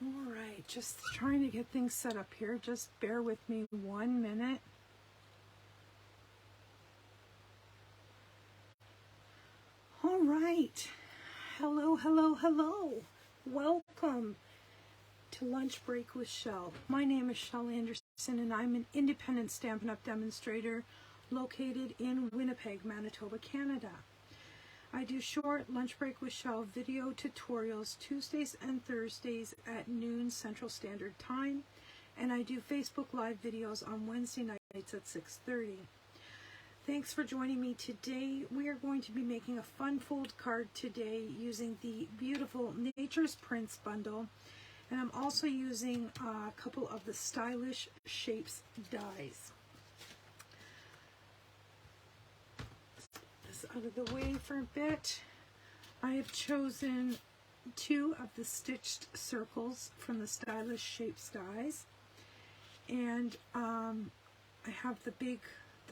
All right, just trying to get things set up here. Just bear with me 1 minute. All right. Hello, hello, hello. Welcome to Lunch Break with Shel. My name is Shel Anderson, and I'm an independent Stampin' Up! Demonstrator located in Winnipeg, Manitoba, Canada. I do short Lunch Break with Shel video tutorials Tuesdays and Thursdays at noon Central Standard Time, and I do Facebook Live videos on Wednesday nights at 6:30. Thanks for joining me today. We are going to be making a fun fold card today using the beautiful Nature's Prints bundle, and I'm also using a couple of the Stylish Shapes dies. Out of the way for a bit. I have chosen 2 of the stitched circles from the Stylish Shapes dies, and I have the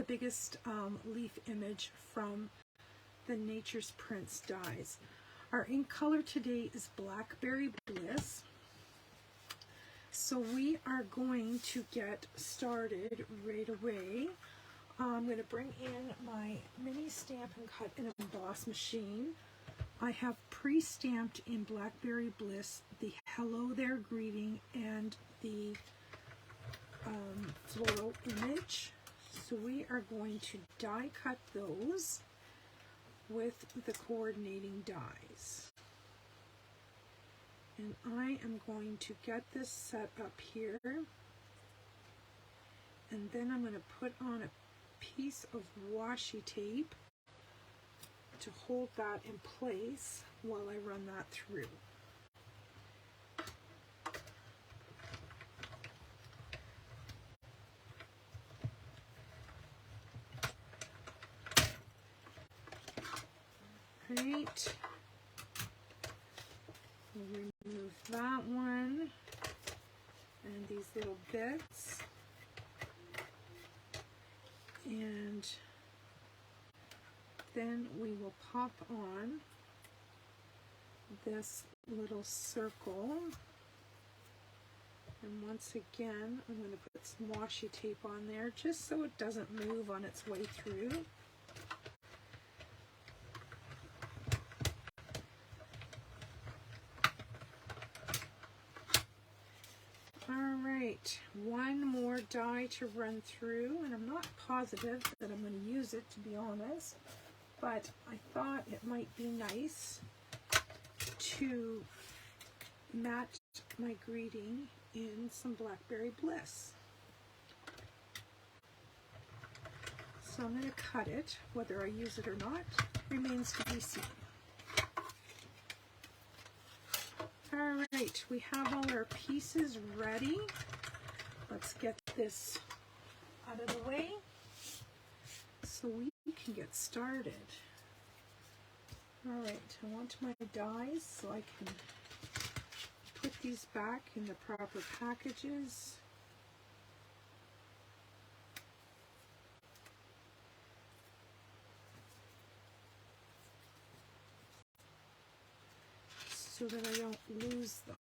biggest leaf image from the Nature's Prints dies. Our ink color today is Blackberry Bliss, so we are going to get started right away. I'm going to bring in my mini Stampin' Cut and Emboss machine. I have pre-stamped in Blackberry Bliss the Hello There greeting and the floral image. So we are going to die cut those with the coordinating dies. And I am going to get this set up here. And then I'm going to put on a piece of washi tape to hold that in place while I run that through. Right. We'll remove that one and these little bits. And then we will pop on this little circle. And once again, I'm going to put some washi tape on there just so it doesn't move on its way through. Alright, one more die to run through, and I'm not positive that I'm going to use it, to be honest, but I thought it might be nice to match my greeting in some Blackberry Bliss. So I'm going to cut it. Whether I use it or not remains to be seen. Alright, we have all our pieces ready. Let's get this out of the way so we can get started. Alright, I want my dies so I can put these back in the proper packages. So that I don't lose them.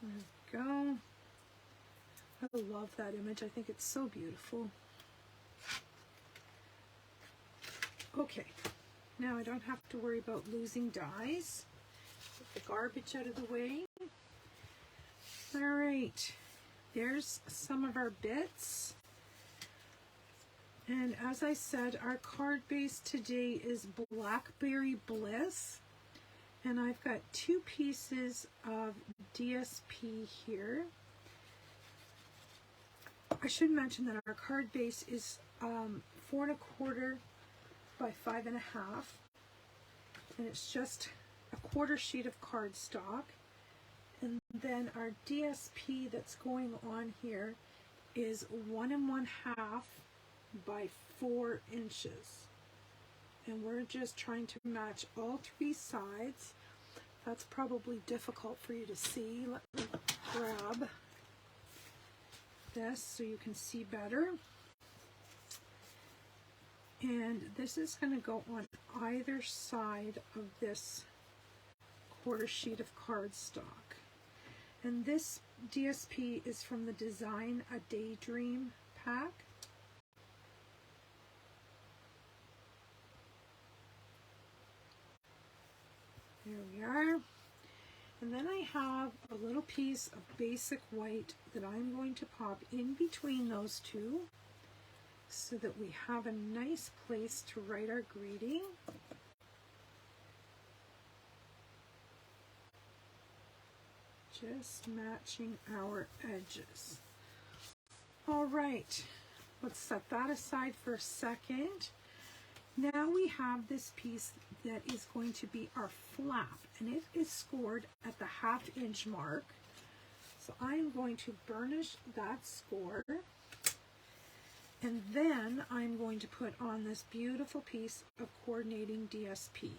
There we go. I love that image. I think it's so beautiful. Okay, now I don't have to worry about losing dies. Get the garbage out of the way. All right, there's some of our bits. And as I said, our card base today is Blackberry Bliss. And I've got 2 pieces of DSP here. I should mention that our card base is 4 1/4 by 5 1/2. And it's just a 1/4 sheet of cardstock. And then our DSP that's going on here is 1 1/2 by 4 inches, and we're just trying to match all 3 sides. That's probably difficult for you to see. Let me grab this so you can see better. And this is going to go on either side of this quarter sheet of cardstock. And this DSP is from the Design a Daydream pack. There we are. And then I have a little piece of basic white that I'm going to pop in between those two so that we have a nice place to write our greeting. Just matching our edges. All right, let's set that aside for a second. Now we have this piece that is going to be our flap, and it is scored at the 1/2 inch mark. So I'm going to burnish that score, and then I'm going to put on this beautiful piece of coordinating DSP.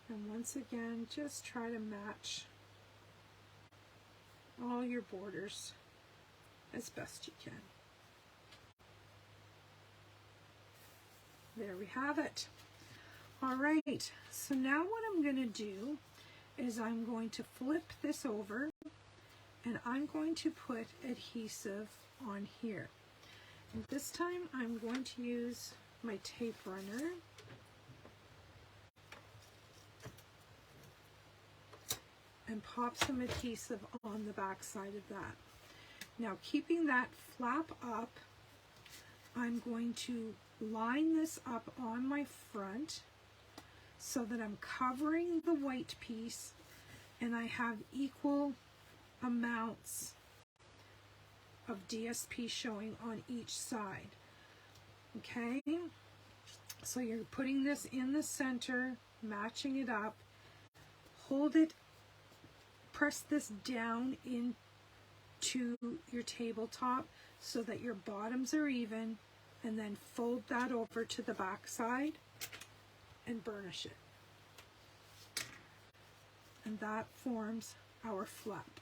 And once again, just try to match all your borders as best you can. There we have it. All right, so now what I'm going to do is I'm going to flip this over and I'm going to put adhesive on here. And this time I'm going to use my tape runner. And pop some adhesive on the back side of that. Now, keeping that flap up, I'm going to line this up on my front so that I'm covering the white piece and I have equal amounts of DSP showing on each side. Okay? So you're putting this in the center, matching it up, hold it, press this down into your tabletop so that your bottoms are even, and then fold that over to the back side and burnish it. And that forms our flap.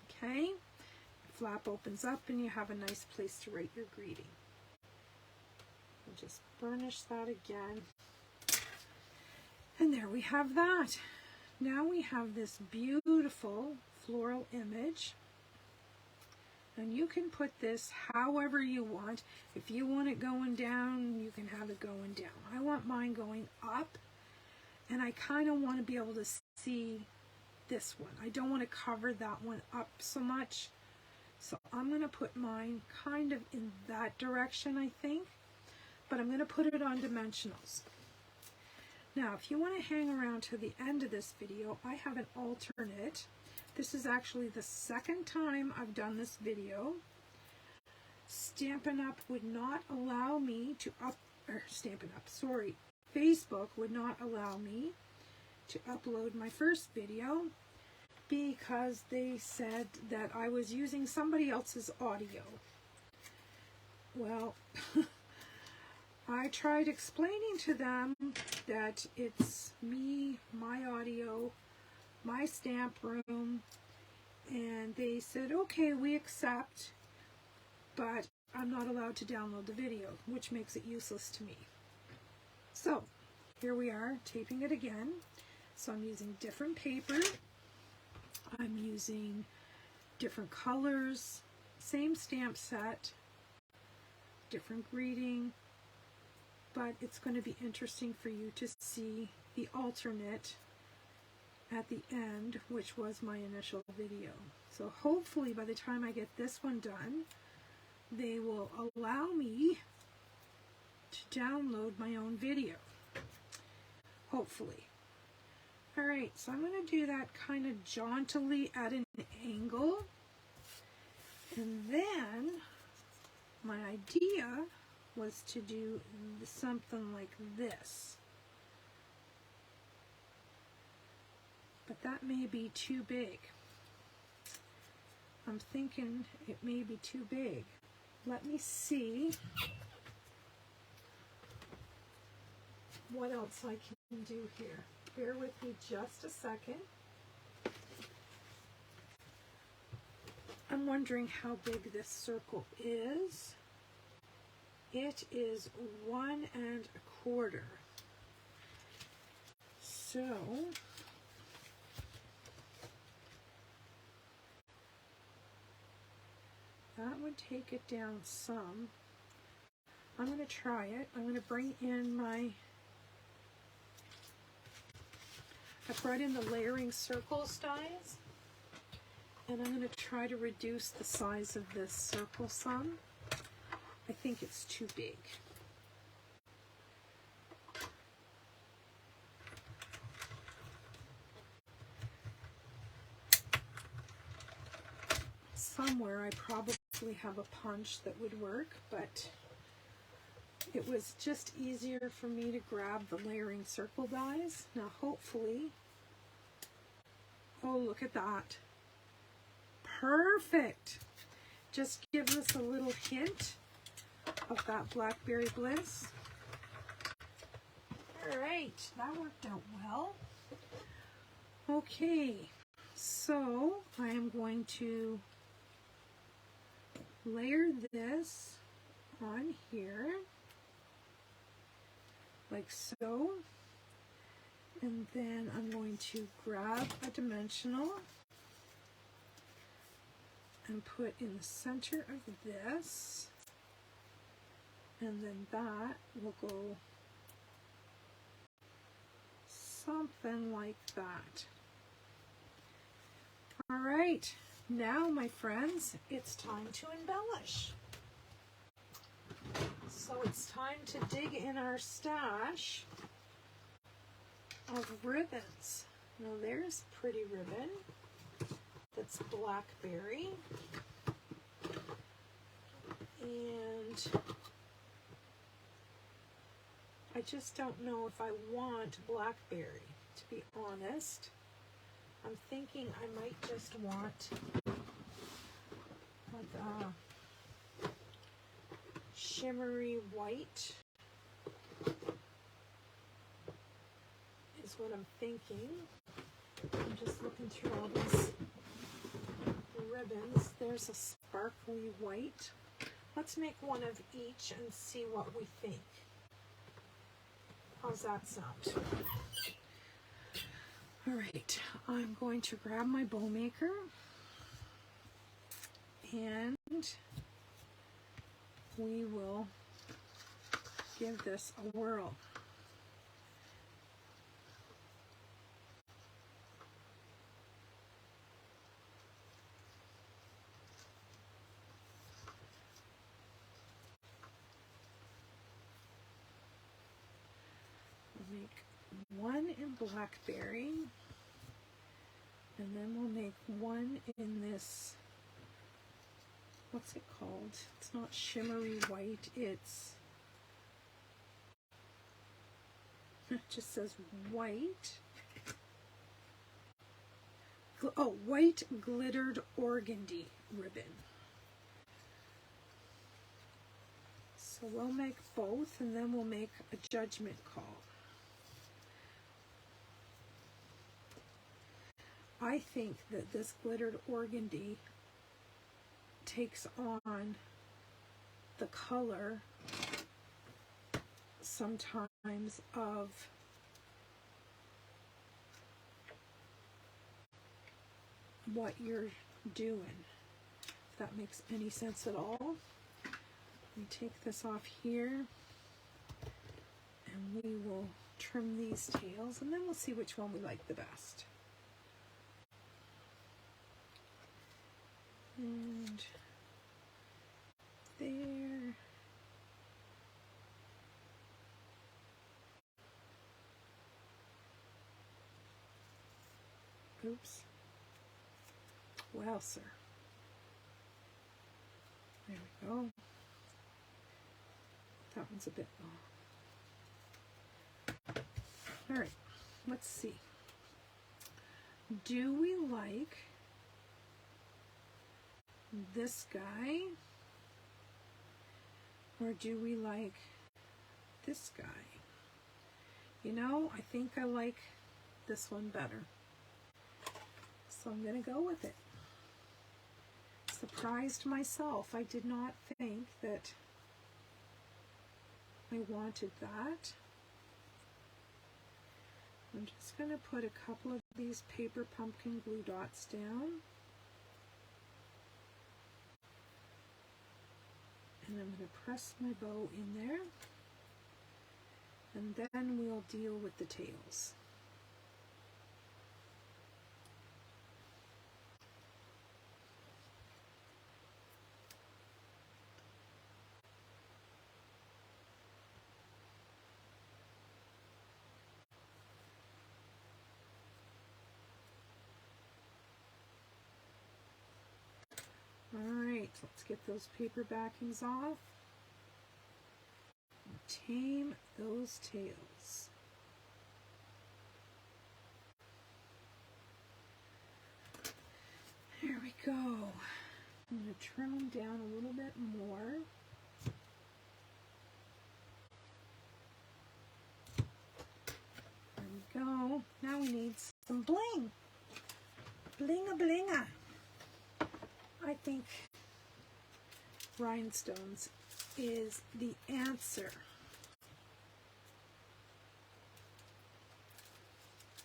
Okay? Flap opens up and you have a nice place to write your greeting. We'll just burnish that again. And there we have that. Now we have this beautiful floral image, and you can put this however you want. If you want it going down, you can have it going down. I want mine going up, and I kind of want to be able to see this one. I don't want to cover that one up so much, so I'm going to put mine kind of in that direction, I think, but I'm going to put it on dimensionals. Now, if you want to hang around to the end of this video, I have an alternate. This is actually the second time I've done this video. Stampin' Up would not allow me to Facebook would not allow me to upload my first video because they said that I was using somebody else's audio. Well, I tried explaining to them that it's me, my audio, my stamp room, and they said, okay, we accept, but I'm not allowed to download the video, which makes it useless to me. So here we are, taping it again. So I'm using different paper, I'm using different colors, same stamp set, different greeting, but it's going to be interesting for you to see the alternate at the end, which was my initial video. So hopefully by the time I get this one done, they will allow me to download my own video. Hopefully. Alright, so I'm going to do that kind of jauntily at an angle. And then my idea was to do something like this. But that may be too big. I'm thinking it may be too big. Let me see what else I can do here. Bear with me just a second. I'm wondering how big this circle is. It is 1 1/4. So that would take it down some. I'm going to try it. I'm going to bring in my, I brought in the layering circles dies, and I'm going to try to reduce the size of this circle some. I think it's too big. Somewhere I probably have a punch that would work, but it was just easier for me to grab the layering circle dies. Now hopefully, oh, look at that. Perfect. Just gives us a little hint of that Blackberry Bliss. All right, that worked out well. Okay, so I am going to layer this on here like so, and then I'm going to grab a dimensional and put in the center of this, and then that will go something like that. All right, now my friends, it's time to embellish. So it's time to dig in our stash of ribbons. Now there's a pretty ribbon that's blackberry, and I just don't know if I want blackberry, to be honest. I'm thinking I might just want like a shimmery white is what I'm thinking. I'm just looking through all these ribbons. There's a sparkly white. Let's make one of each and see what we think. How's that sound? All right, I'm going to grab my bow maker and we will give this a whirl. We'll make one in blackberry, and then we'll make one in this, what's it called? It's not shimmery white, it just says white. Oh, white glittered organdy ribbon. So we'll make both, and then we'll make a judgment call. I think that this glittered organdy takes on the color sometimes of what you're doing, if that makes any sense at all. We take this off here and we will trim these tails, and then we'll see which one we like the best. And there. Oops. Well, sir. There we go. That one's a bit long. All right, let's see. Do we like this guy, or do we like this guy? You know, I think I like this one better, so I'm gonna go with it. surprised myself. I did not think that I wanted that. I'm just going to put a couple of these paper pumpkin glue dots down. And I'm going to press my bow in there. And then we'll deal with the tails. Alright, let's get those paper backings off. And tame those tails. There we go. I'm going to trim them down a little bit more. There we go. Now we need some bling. Bling-a-bling-a. I think rhinestones is the answer.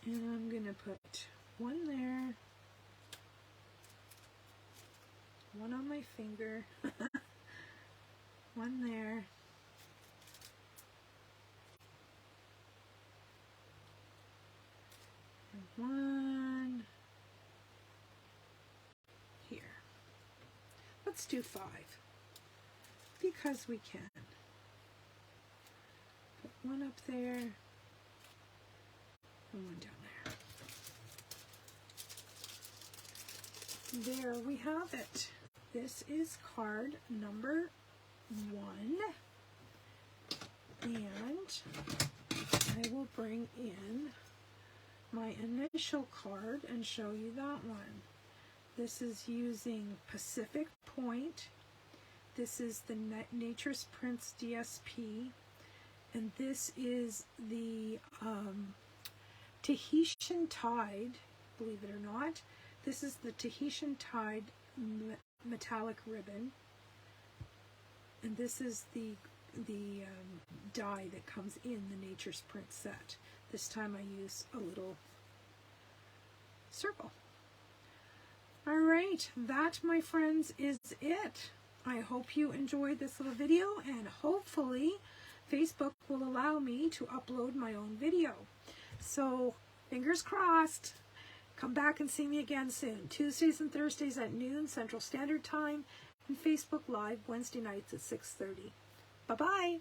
And I'm going to put one there, one on my finger, one there, and one here. Let's do 5, because we can. Put one up there, and one down there. There we have it. This is card number 1. And I will bring in my initial card and show you that one. This is using Pacific Point. This is the Nature's Prince DSP. And this is the Tahitian Tide, believe it or not. This is the Tahitian Tide metallic ribbon. And this is the die that comes in the Nature's Prince set. This time I use a little circle. All right, that, my friends, is it. I hope you enjoyed this little video, and hopefully Facebook will allow me to upload my own video. So, fingers crossed. Come back and see me again soon. Tuesdays and Thursdays at noon Central Standard Time, and Facebook Live Wednesday nights at 6:30. Bye-bye.